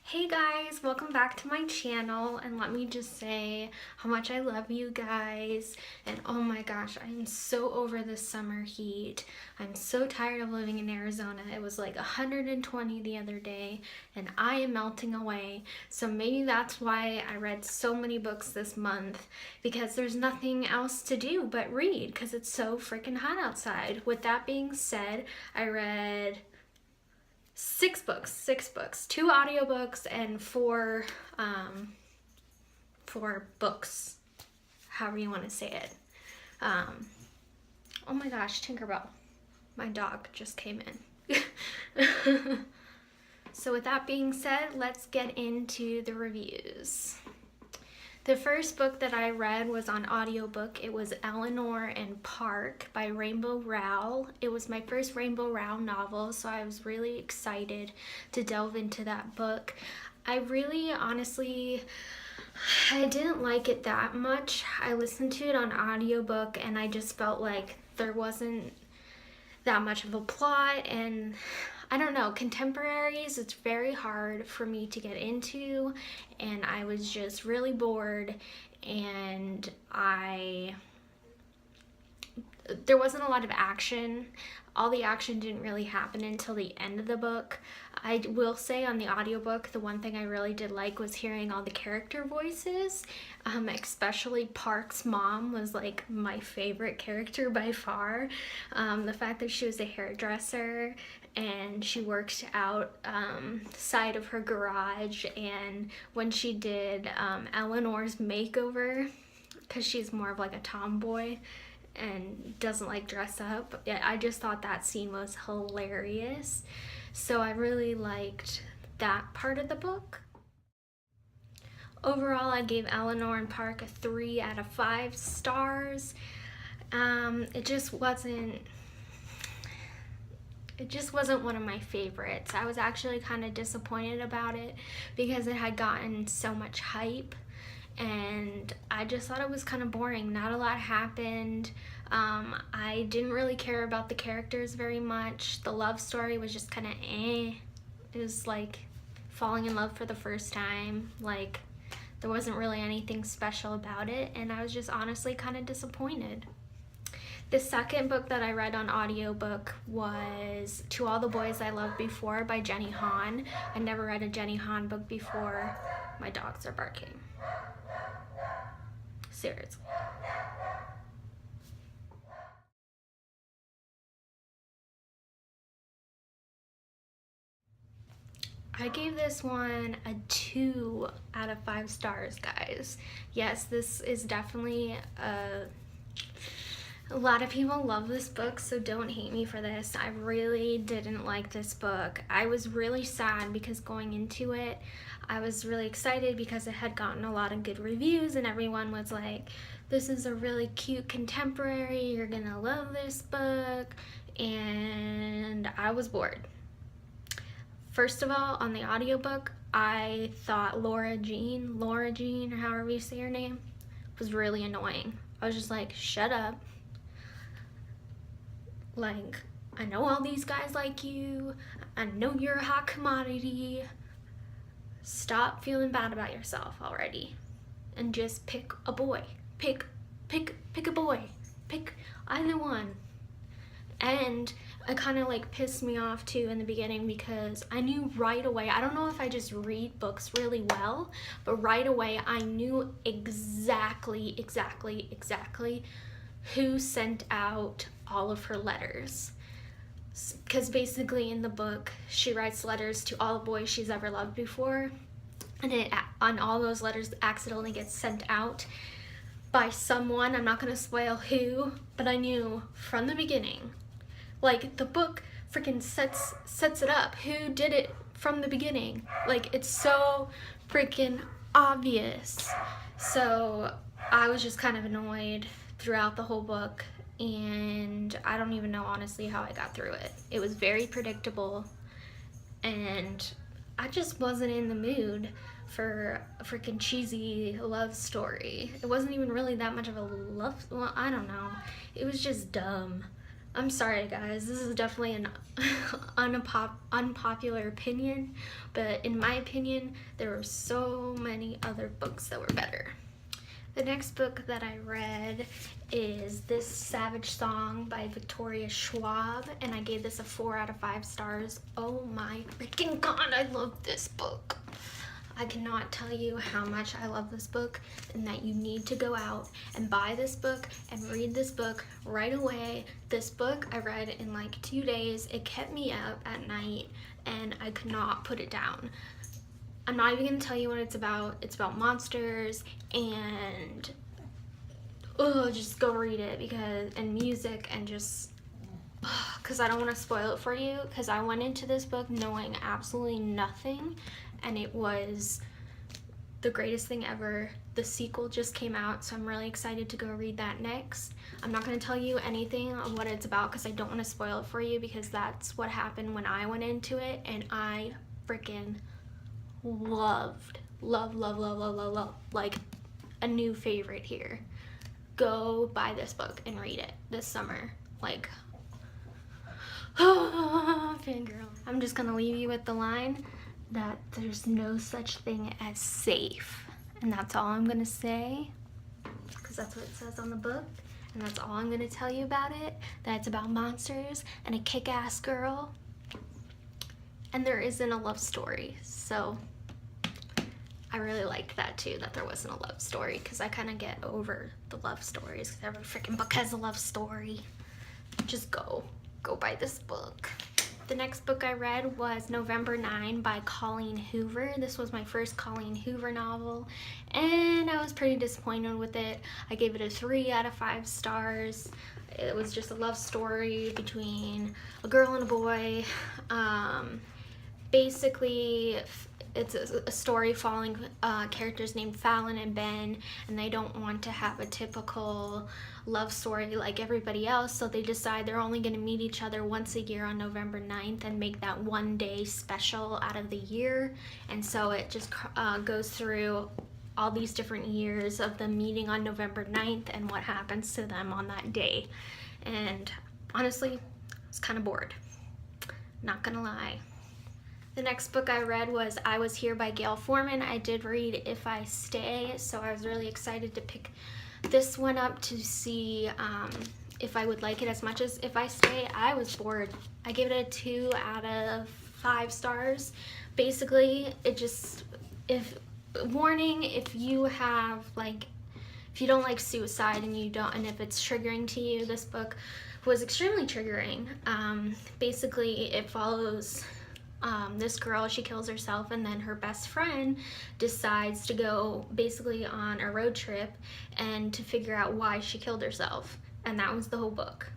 Hey guys, welcome back to my channel, and let me just say how much I love you guys. And oh my gosh, I am so over this summer heat. I'm so tired of living in Arizona. It was like 120 the other day and I am melting away. So maybe that's why I read so many books this month, because there's nothing else to do but read because it's so freaking hot outside. With that being said, I read six books, 2 audiobooks and four books, however you want to say it. Oh my gosh, Tinkerbell, my dog just came in. So with that being said, let's get into the reviews. The first book that I read was on audiobook. It was Eleanor and Park by Rainbow Rowell. It was my first Rainbow Rowell novel, so I was really excited to delve into that book. I really, honestly, I didn't like it that much. I listened to it on audiobook and I just felt like there wasn't that much of a plot, and I don't know, contemporaries, it's very hard for me to get into, and I was just really bored, and there wasn't a lot of action. All the action didn't really happen until the end of the book. I will say on the audiobook, the one thing I really did like was hearing all the character voices, especially Park's mom was like my favorite character by far. The fact that she was a hairdresser and she worked outside of her garage, and when she did Eleanor's makeover, because she's more of like a tomboy and doesn't like dress up. Yeah, I just thought that scene was hilarious. So I really liked that part of the book. Overall, I gave Eleanor and Park a 3 out of 5 stars. It just wasn't one of my favorites. I was actually kind of disappointed about it because it had gotten so much hype, and I just thought it was kind of boring. Not a lot happened. I didn't really care about the characters very much. The love story was just kind of eh. It was like falling in love for the first time. Like, there wasn't really anything special about it, and I was just honestly kind of disappointed. The second book that I read on audiobook was To All the Boys I Loved Before by Jenny Han. I never read a Jenny Han book before. My dogs are barking. Seriously. I gave this one a 2 out of 5 stars, guys. Yes, this is definitely a lot of people love this book, so don't hate me for this. I really didn't like this book. I was really sad because going into it, I was really excited because it had gotten a lot of good reviews and everyone was like, this is a really cute contemporary, you're gonna love this book, and I was bored. First of all, on the audiobook, I thought Laura Jean, or however you say her name, was really annoying. I was just like, shut up. Like, I know all these guys like you. I know you're a hot commodity. Stop feeling bad about yourself already. And just pick a boy. Pick a boy. Pick either one. And it kind of like pissed me off too in the beginning because I knew right away, I don't know if I just read books really well, but right away I knew exactly who sent out all of her letters. Because basically in the book, she writes letters to all the boys she's ever loved before, and on all those letters accidentally gets sent out by someone. I'm not going to spoil who, but I knew from the beginning. Like, the book freaking sets it up. Who did it from the beginning? Like, it's so freaking obvious. So I was just kind of annoyed throughout the whole book, and I don't even know honestly how I got through it. It was very predictable, and I just wasn't in the mood for a freaking cheesy love story. It wasn't even really that much of a love, well, I don't know. It was just dumb. I'm sorry guys, this is definitely an unpopular opinion, but in my opinion, there were so many other books that were better. The next book that I read is This Savage Song by Victoria Schwab, and I gave this a 4 out of 5 stars. Oh my freaking god, I love this book. I cannot tell you how much I love this book, and that you need to go out and buy this book and read this book right away. This book I read in like 2 days. It kept me up at night and I could not put it down. I'm not even gonna tell you what it's about. It's about monsters and just go read it and music and just because I don't want to spoil it for you, because I went into this book knowing absolutely nothing, and it was the greatest thing ever. The sequel just came out, so I'm really excited to go read that next. I'm not going to tell you anything of what it's about because I don't want to spoil it for you, because that's what happened when I went into it, and I freaking love, like a new favorite here. Go buy this book and read it this summer. Like, fangirl. I'm just gonna leave you with the line that there's no such thing as safe, and that's all I'm gonna say, because that's what it says on the book, and that's all I'm gonna tell you about it. That it's about monsters and a kick-ass girl, and there isn't a love story. So I really liked that too, that there wasn't a love story, because I kind of get over the love stories, because every freaking book has a love story. Just go buy this book. The next book I read was November 9 by Colleen Hoover. This was my first Colleen Hoover novel, and I was pretty disappointed with it. I gave it a 3 out of 5 stars. It was just a love story between a girl and a boy. Basically, it's a story following characters named Fallon and Ben, and they don't want to have a typical love story like everybody else, so they decide they're only going to meet each other once a year on November 9th and make that one day special out of the year. And so it just goes through all these different years of them meeting on November 9th and what happens to them on that day. And honestly, I was kind of bored, not gonna lie. The next book I read was I Was Here by Gail Forman. I did read If I Stay, so I was really excited to pick this one up to see if I would like it as much as If I Stay. I was bored. I gave it a 2 out of 5 stars. Basically, it just, warning, if you have if you don't like suicide and if it's triggering to you, this book was extremely triggering. Basically, it follows this girl. She kills herself, and then her best friend decides to go basically on a road trip and to figure out why she killed herself. And that was the whole book,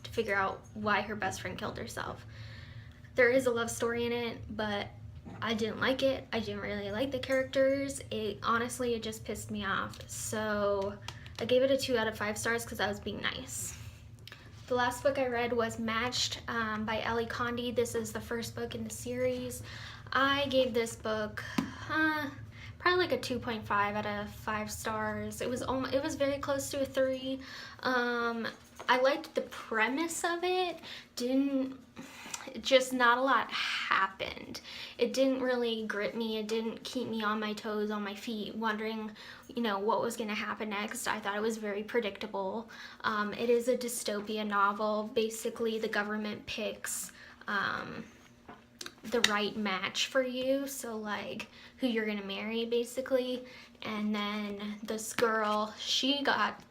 to figure out why her best friend killed herself. There is a love story in it, but I didn't like it. I didn't really like the characters. Honestly, it just pissed me off. So I gave it a 2 out of 5 stars because I was being nice. The last book I read was Matched by Ellie Condi. This is the first book in the series. I gave this book probably like a 2.5 out of 5 stars. It was very close to a 3. I liked the premise of it. Just not a lot happened. It didn't really grip me. It didn't keep me on my toes, on my feet, wondering, what was going to happen next. I thought it was very predictable. It is a dystopia novel. Basically, the government picks the right match for you, so like who you're going to marry, basically. And then this girl, she got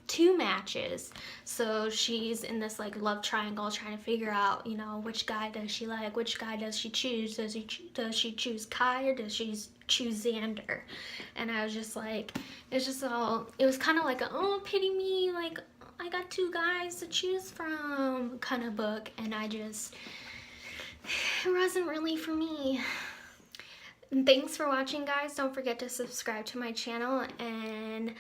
2 matches, so she's in this like love triangle trying to figure out, which guy does she like, which guy does she choose, does she choose Kai or does she choose Xander? And I was just like, it was kind of like a, oh, pity me, like I got 2 guys to choose from kind of book, and it wasn't really for me. And thanks for watching, guys. Don't forget to subscribe to my channel, and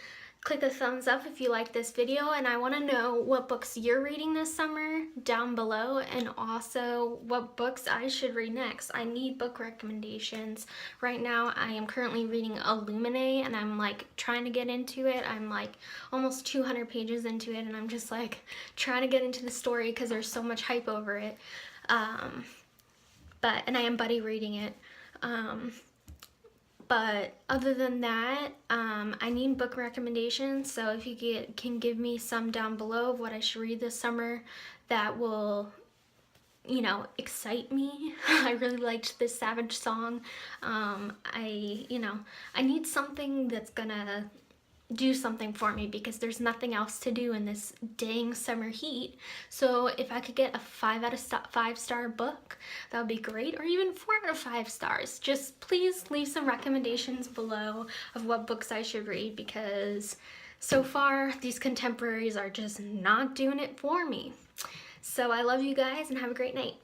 Click a thumbs up if you like this video, and I want to know what books you're reading this summer down below, and also what books I should read next. I need book recommendations. Right now I am currently reading Illuminate, and I'm like trying to get into it. I'm like almost 200 pages into it, and I'm just like trying to get into the story because there's so much hype over it. And I am buddy reading it. But other than that, I need book recommendations, so if you can give me some down below of what I should read this summer that will, you know, excite me. I really liked this Savage song. I need something that's gonna do something for me because there's nothing else to do in this dang summer heat. So if I could get a 5 out of 5 star book, that would be great, or even 4 out of 5 stars. Just please leave some recommendations below of what books I should read, because so far these contemporaries are just not doing it for me. So I love you guys and have a great night.